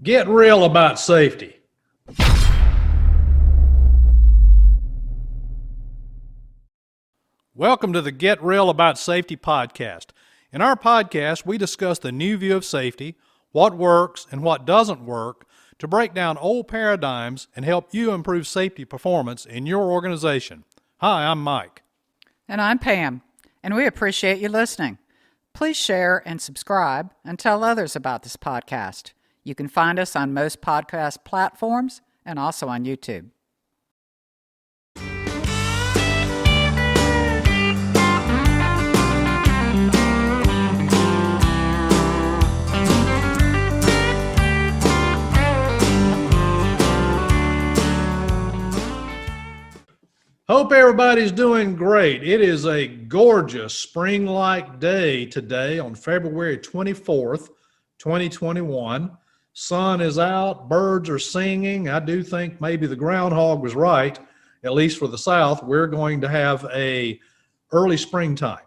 Get real about safety. Welcome to the Get Real About Safety podcast. In our podcast, we discuss the new view of safety, what works and what doesn't work, to break down old paradigms and help you improve safety performance in your organization. Hi, I'm Mike. And I'm Pam, and we appreciate you listening. Please share and subscribe and tell others about this podcast. You can find us on most podcast platforms and also on YouTube. Hope everybody's doing great. It is a gorgeous spring-like day today on February 24th, 2021. Sun is out, birds are singing. I do think maybe the groundhog was right, at least for the South. We're going to have a early springtime.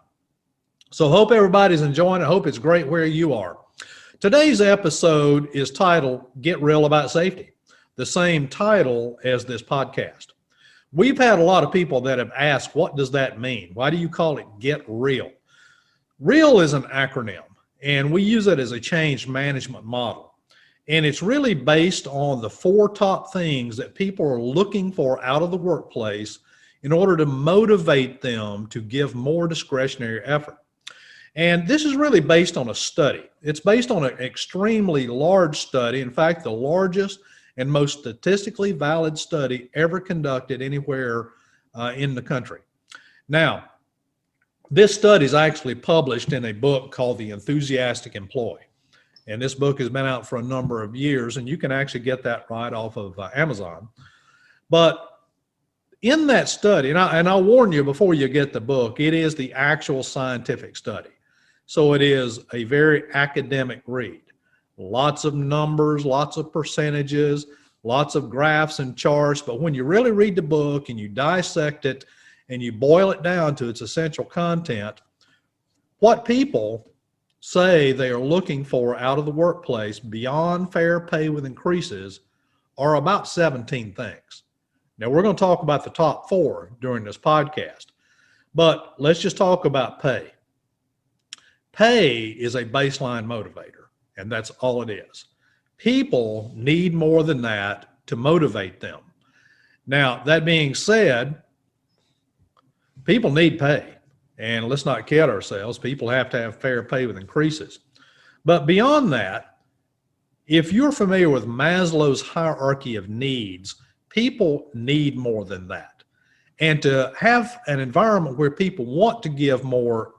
So hope everybody's enjoying it. Hope it's great where you are. Today's episode is titled Get Real About Safety, the same title as this podcast. We've had a lot of people that have asked, what does that mean? Why do you call it Get Real? REAL is an acronym, and we use it as a change management model. And it's really based on the 4 top things that people are looking for out of the workplace in order to motivate them to give more discretionary effort. And this is really based on a study. It's based on an extremely large study. In fact, the largest and most statistically valid study ever conducted anywhere in the country. Now, this study is actually published in a book called The Enthusiastic Employee. And this book has been out for a number of years, and you can actually get that right off of Amazon. But in that study, and I'll warn you before you get the book, it is the actual scientific study. So it is a very academic read. Lots of numbers, lots of percentages, lots of graphs and charts. But when you really read the book and you dissect it and you boil it down to its essential content, what people say they are looking for out of the workplace beyond fair pay with increases are about 17 things. Now, we're going to talk about the top 4 during this podcast, but let's just talk about pay. Pay is a baseline motivator. And that's all it is. People need more than that to motivate them. Now, that being said, people need pay. And let's not kid ourselves. People have to have fair pay with increases. But beyond that, if you're familiar with Maslow's hierarchy of needs, people need more than that. And to have an environment where people want to give more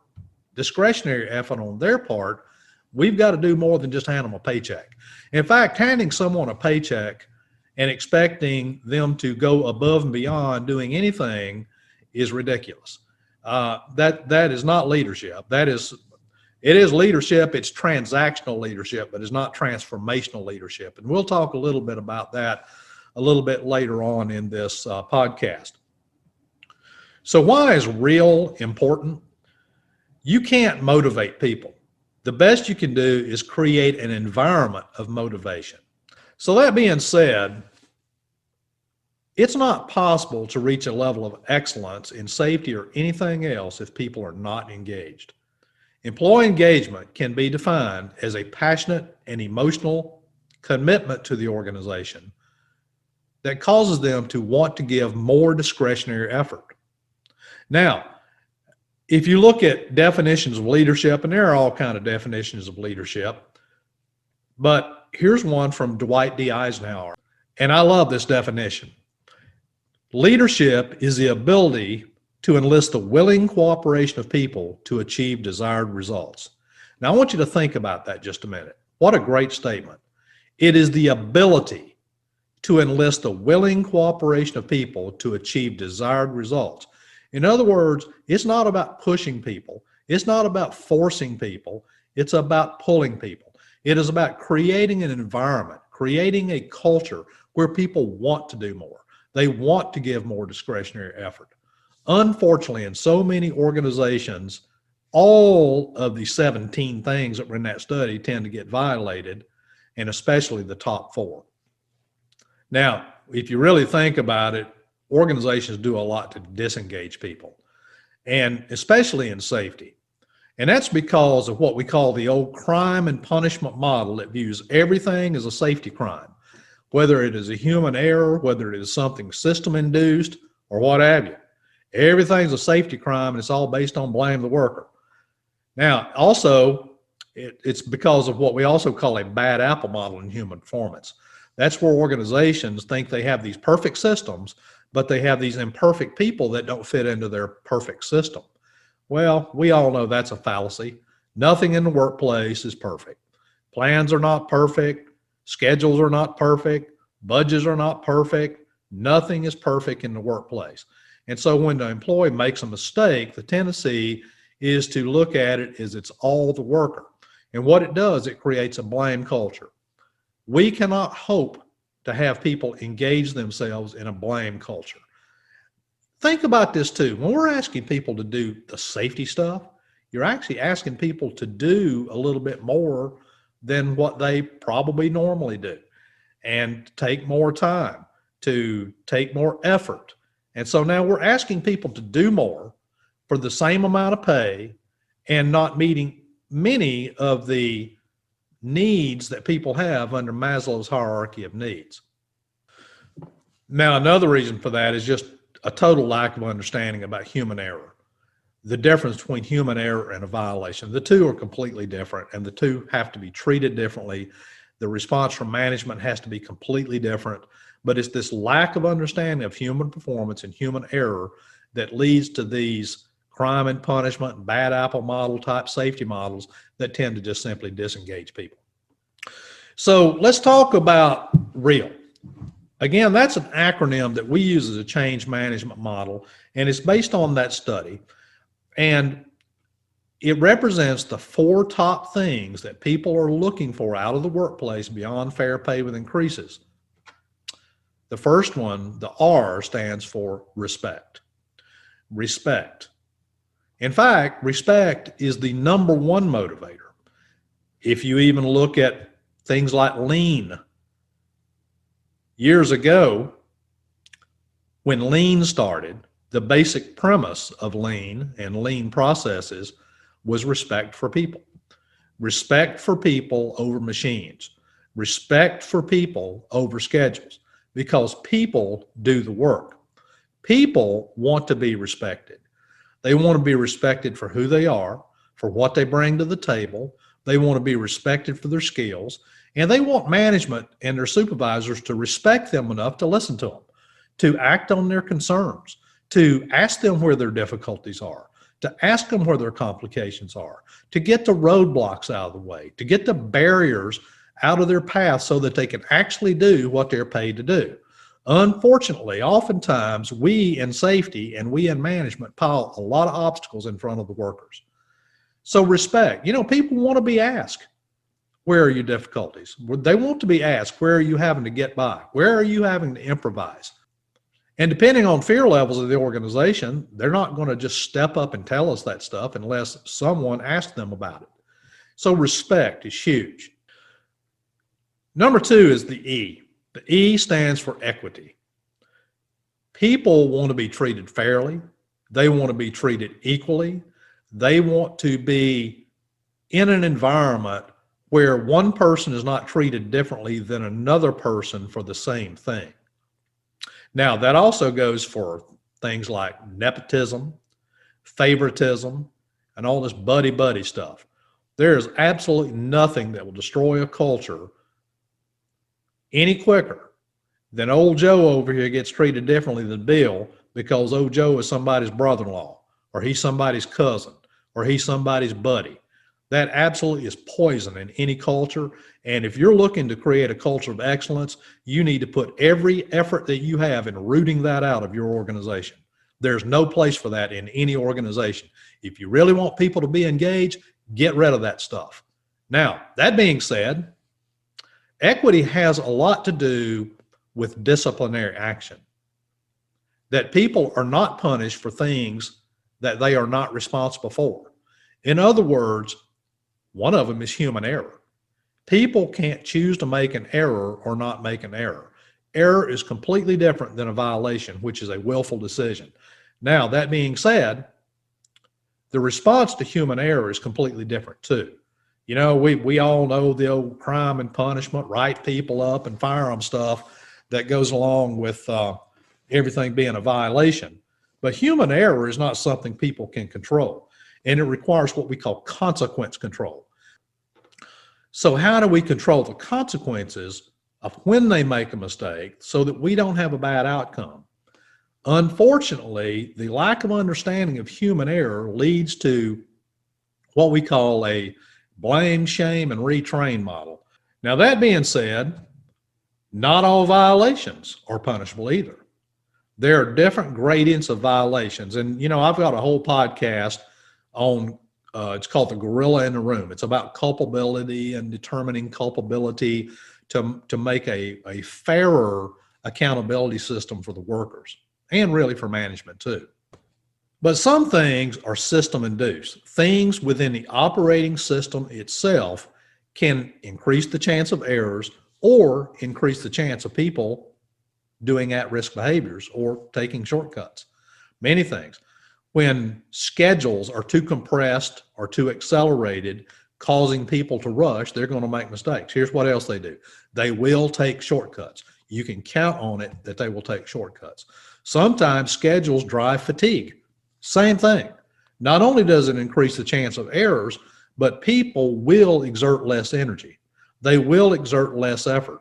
discretionary effort on their part, we've got to do more than just hand them a paycheck. In fact, handing someone a paycheck and expecting them to go above and beyond doing anything is ridiculous. That is not leadership. It is leadership. It's transactional leadership, but it's not transformational leadership. And we'll talk a little bit about that a little bit later on in this podcast. So why is real important? You can't motivate people. The best you can do is create an environment of motivation. So that being said, it's not possible to reach a level of excellence in safety or anything else if people are not engaged. Employee engagement can be defined as a passionate and emotional commitment to the organization that causes them to want to give more discretionary effort. Now, if you look at definitions of leadership, and there are all kinds of definitions of leadership, but here's one from Dwight D. Eisenhower, and I love this definition. Leadership is the ability to enlist the willing cooperation of people to achieve desired results. Now, I want you to think about that just a minute. What a great statement. It is the ability to enlist the willing cooperation of people to achieve desired results. In other words, it's not about pushing people. It's not about forcing people. It's about pulling people. It is about creating an environment, creating a culture where people want to do more. They want to give more discretionary effort. Unfortunately, in so many organizations, all of the 17 things that were in that study tend to get violated. and especially the top 4. Now, if you really think about it, organizations do a lot to disengage people, and especially in safety. And that's because of what we call the old crime and punishment model that views everything as a safety crime, whether it is a human error, whether it is something system induced, or what have you. Everything's a safety crime, and it's all based on blame the worker. Now, also, it's because of what we also call a bad apple model in human performance. That's where organizations think they have these perfect systems, but they have these imperfect people that don't fit into their perfect system. Well, we all know that's a fallacy. Nothing in the workplace is perfect. Plans are not perfect. Schedules are not perfect. Budgets are not perfect. Nothing is perfect in the workplace. And so when the employee makes a mistake, the tendency is to look at it as it's all the worker. And what it does, it creates a blame culture. We cannot hope to have people engage themselves in a blame culture. Think about this too. When we're asking people to do the safety stuff, you're actually asking people to do a little bit more than what they probably normally do, and take more time, to take more effort. And so now we're asking people to do more for the same amount of pay and not meeting many of the needs that people have under Maslow's hierarchy of needs. Now, another reason for that is just a total lack of understanding about human error. The difference between human error and a violation. The two are completely different, and the two have to be treated differently. The response from management has to be completely different, but it's this lack of understanding of human performance and human error that leads to these crime and punishment, bad apple model type safety models that tend to just simply disengage people. So let's talk about REAL. Again, that's an acronym that we use as a change management model, and it's based on that study. And it represents the 4 top things that people are looking for out of the workplace beyond fair pay with increases. The first one, the R, stands for respect. Respect. In fact, respect is the number 1 motivator. If you even look at things like lean. Years ago, when lean started, the basic premise of lean and lean processes was respect for people. Respect for people over machines. Respect for people over schedules, because people do the work. People want to be respected. They want to be respected for who they are, for what they bring to the table. They want to be respected for their skills, and they want management and their supervisors to respect them enough to listen to them, to act on their concerns, to ask them where their difficulties are, to ask them where their complications are, to get the roadblocks out of the way, to get the barriers out of their path so that they can actually do what they're paid to do. Unfortunately, oftentimes we in safety and we in management pile a lot of obstacles in front of the workers. So respect, people want to be asked, where are your difficulties? They want to be asked, where are you having to get by? Where are you having to improvise? And depending on fear levels of the organization, they're not going to just step up and tell us that stuff unless someone asks them about it. So respect is huge. Number 2 is the E. The E stands for equity. People want to be treated fairly. They want to be treated equally. They want to be in an environment where one person is not treated differently than another person for the same thing. Now, that also goes for things like nepotism, favoritism, and all this buddy-buddy stuff. There is absolutely nothing that will destroy a culture any quicker than old Joe over here gets treated differently than Bill because old Joe is somebody's brother-in-law, or he's somebody's cousin, or he's somebody's buddy. That absolutely is poison in any culture. And if you're looking to create a culture of excellence, you need to put every effort that you have in rooting that out of your organization. There's no place for that in any organization. If you really want people to be engaged, get rid of that stuff. Now, that being said, equity has a lot to do with disciplinary action. That people are not punished for things that they are not responsible for. In other words, one of them is human error. People can't choose to make an error or not make an error. Error is completely different than a violation, which is a willful decision. Now, that being said, the response to human error is completely different too. You know, we all know the old crime and punishment, write people up and fire them stuff that goes along with everything being a violation. But human error is not something people can control, and it requires what we call consequence control. So how do we control the consequences of when they make a mistake so that we don't have a bad outcome? Unfortunately, the lack of understanding of human error leads to what we call a blame, shame, and retrain model. Now, that being said, not all violations are punishable either. There are different gradients of violations. And, you know, I've got a whole podcast on, it's called The Gorilla in the Room. It's about culpability and determining culpability to make a fairer accountability system for the workers and really for management too. But some things are system induced. Things within the operating system itself can increase the chance of errors or increase the chance of people doing at-risk behaviors or taking shortcuts. Many things. When schedules are too compressed or too accelerated, causing people to rush, they're going to make mistakes. Here's what else they do. They will take shortcuts. You can count on it that they will take shortcuts. Sometimes schedules drive fatigue. Same thing. Not only does it increase the chance of errors, but people will exert less energy. They will exert less effort.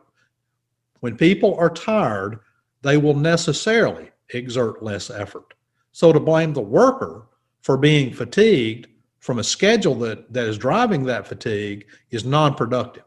When people are tired, they will necessarily exert less effort. So to blame the worker for being fatigued from a schedule that is driving that fatigue is non-productive.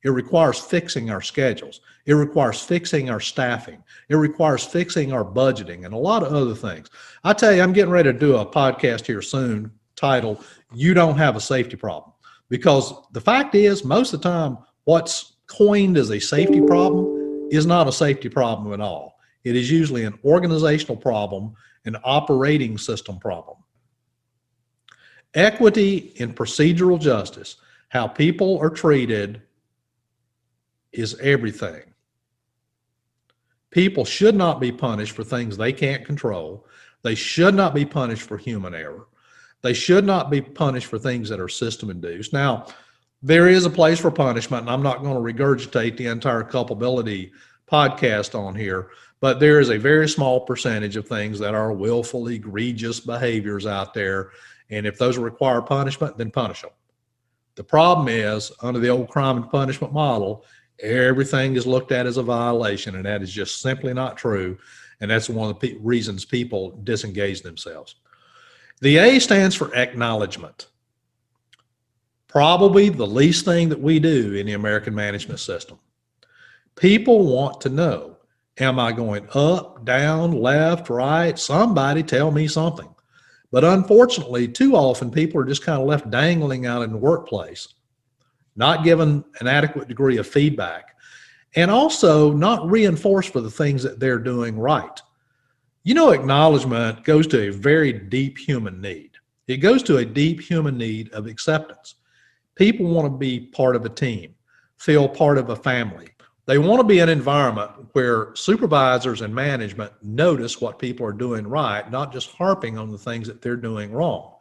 It requires fixing our schedules. It requires fixing our staffing. It requires fixing our budgeting and a lot of other things. I tell you, I'm getting ready to do a podcast here soon titled, You Don't Have a Safety Problem. Because the fact is, most of the time, what's coined as a safety problem is not a safety problem at all. It is usually an organizational problem, an operating system problem. Equity in procedural justice, how people are treated, is everything. People should not be punished for things they can't control. They should not be punished for human error. They should not be punished for things that are system induced. Now, there is a place for punishment, and I'm not going to regurgitate the entire culpability podcast on here, but there is a very small percentage of things that are willful, egregious behaviors out there. And if those require punishment, then punish them. The problem is, under the old crime and punishment model, everything is looked at as a violation, and that is just simply not true. And that's one of the reasons people disengage themselves. The A stands for acknowledgement. Probably the least thing that we do in the American management system. People want to know, am I going up, down, left, right? Somebody tell me something. But unfortunately, too often people are just kind of left dangling out in the workplace, not given an adequate degree of feedback, and also not reinforced for the things that they're doing right. You know, acknowledgement goes to a very deep human need. It goes to a deep human need of acceptance. People want to be part of a team, feel part of a family. They want to be in an environment where supervisors and management notice what people are doing right, not just harping on the things that they're doing wrong.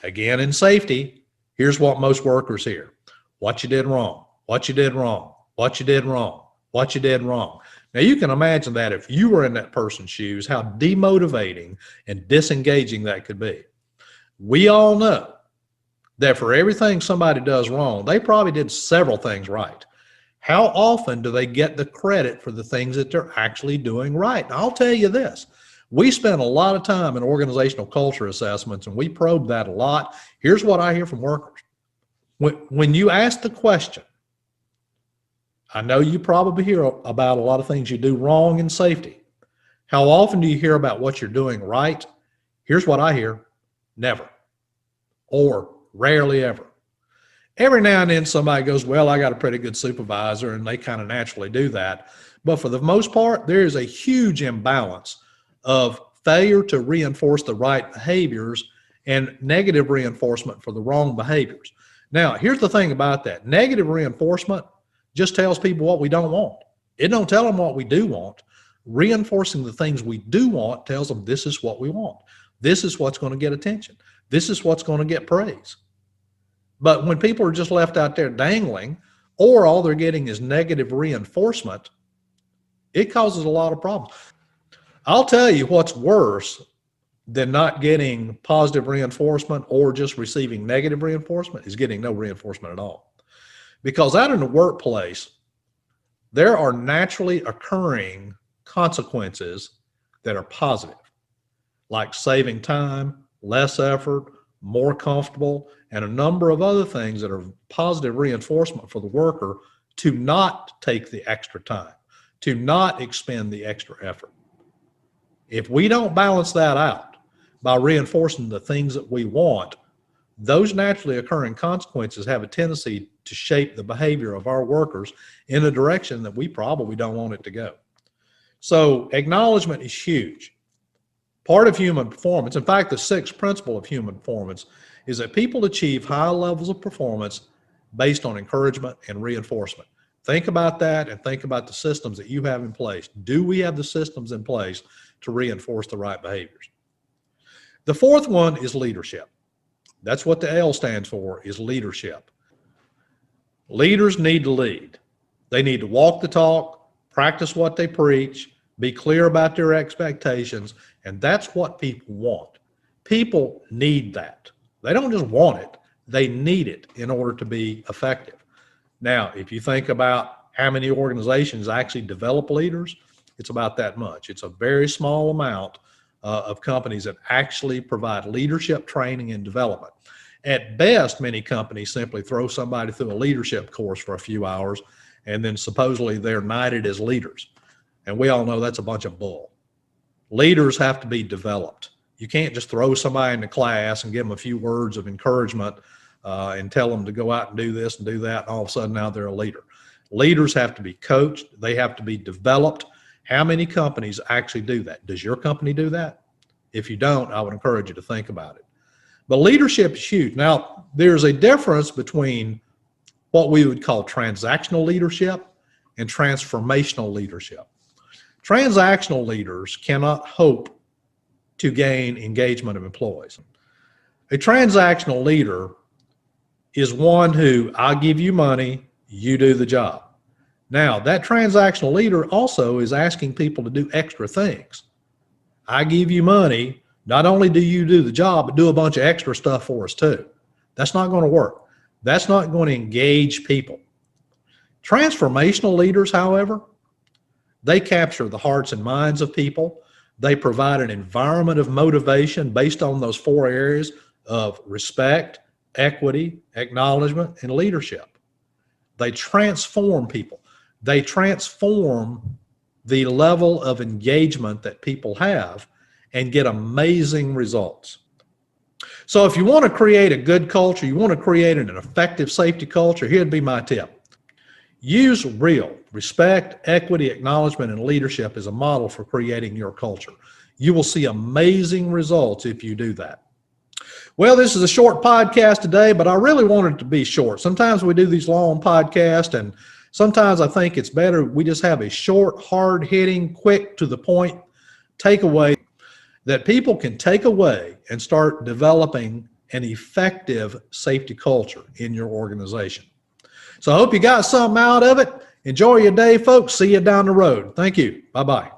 Again, in safety, here's what most workers hear. What you did wrong, what you did wrong, what you did wrong, what you did wrong. Now you can imagine that if you were in that person's shoes, how demotivating and disengaging that could be. We all know that for everything somebody does wrong, they probably did several things right. How often do they get the credit for the things that they're actually doing right? And I'll tell you this, we spend a lot of time in organizational culture assessments, and we probe that a lot. Here's what I hear from workers. When you ask the question, I know you probably hear about a lot of things you do wrong in safety. How often do you hear about what you're doing right? Here's what I hear, never, or rarely ever. Every now and then somebody goes, well, I got a pretty good supervisor, and they kind of naturally do that. But for the most part, there is a huge imbalance of failure to reinforce the right behaviors and negative reinforcement for the wrong behaviors. Now, here's the thing about that. Negative reinforcement just tells people what we don't want. It don't tell them what we do want. Reinforcing the things we do want tells them this is what we want. This is what's going to get attention. This is what's going to get praise. But when people are just left out there dangling, or all they're getting is negative reinforcement, it causes a lot of problems. I'll tell you what's worse than not getting positive reinforcement or just receiving negative reinforcement is getting no reinforcement at all. Because out in the workplace, there are naturally occurring consequences that are positive, like saving time, less effort, more comfortable, and a number of other things that are positive reinforcement for the worker to not take the extra time, to not expend the extra effort. If we don't balance that out by reinforcing the things that we want, those naturally occurring consequences have a tendency to shape the behavior of our workers in a direction that we probably don't want it to go. So acknowledgement is huge. Part of human performance, in fact, the sixth principle of human performance is that people achieve high levels of performance based on encouragement and reinforcement. Think about that and think about the systems that you have in place. Do we have the systems in place to reinforce the right behaviors? The fourth one is leadership. That's what the L stands for, is leadership. Leaders need to lead. They need to walk the talk, practice what they preach, be clear about their expectations, and that's what people want. People need that. They don't just want it, they need it in order to be effective. Now, if you think about how many organizations actually develop leaders, it's about that much. It's a very small amount of companies that actually provide leadership training and development. At best, many companies simply throw somebody through a leadership course for a few hours, and then supposedly they're knighted as leaders. And we all know that's a bunch of bull. Leaders have to be developed. You can't just throw somebody into class and give them a few words of encouragement and tell them to go out and do this and do that, and all of a sudden now they're a leader. Leaders have to be coached. They have to be developed. How many companies actually do that? Does your company do that? If you don't, I would encourage you to think about it. But leadership is huge. Now, there's a difference between what we would call transactional leadership and transformational leadership. Transactional leaders cannot hope to gain engagement of employees. A transactional leader is one who, I give you money, you do the job. Now, that transactional leader also is asking people to do extra things. I give you money, not only do you do the job, but do a bunch of extra stuff for us too. That's not going to work. That's not going to engage people. Transformational leaders, however, they capture the hearts and minds of people. They provide an environment of motivation based on those four areas of respect, equity, acknowledgement, and leadership. They transform people. They transform the level of engagement that people have and get amazing results. So if you want to create a good culture, you want to create an effective safety culture, here'd be my tip. Use real respect, equity, acknowledgement, and leadership as a model for creating your culture. You will see amazing results if you do that. Well, this is a short podcast today, but I really wanted it to be short. Sometimes we do these long podcasts, and sometimes I think it's better we just have a short, hard-hitting, quick, to the point takeaway that people can take away and start developing an effective safety culture in your organization. So I hope you got something out of it. Enjoy your day, folks. See you down the road. Thank you. Bye-bye.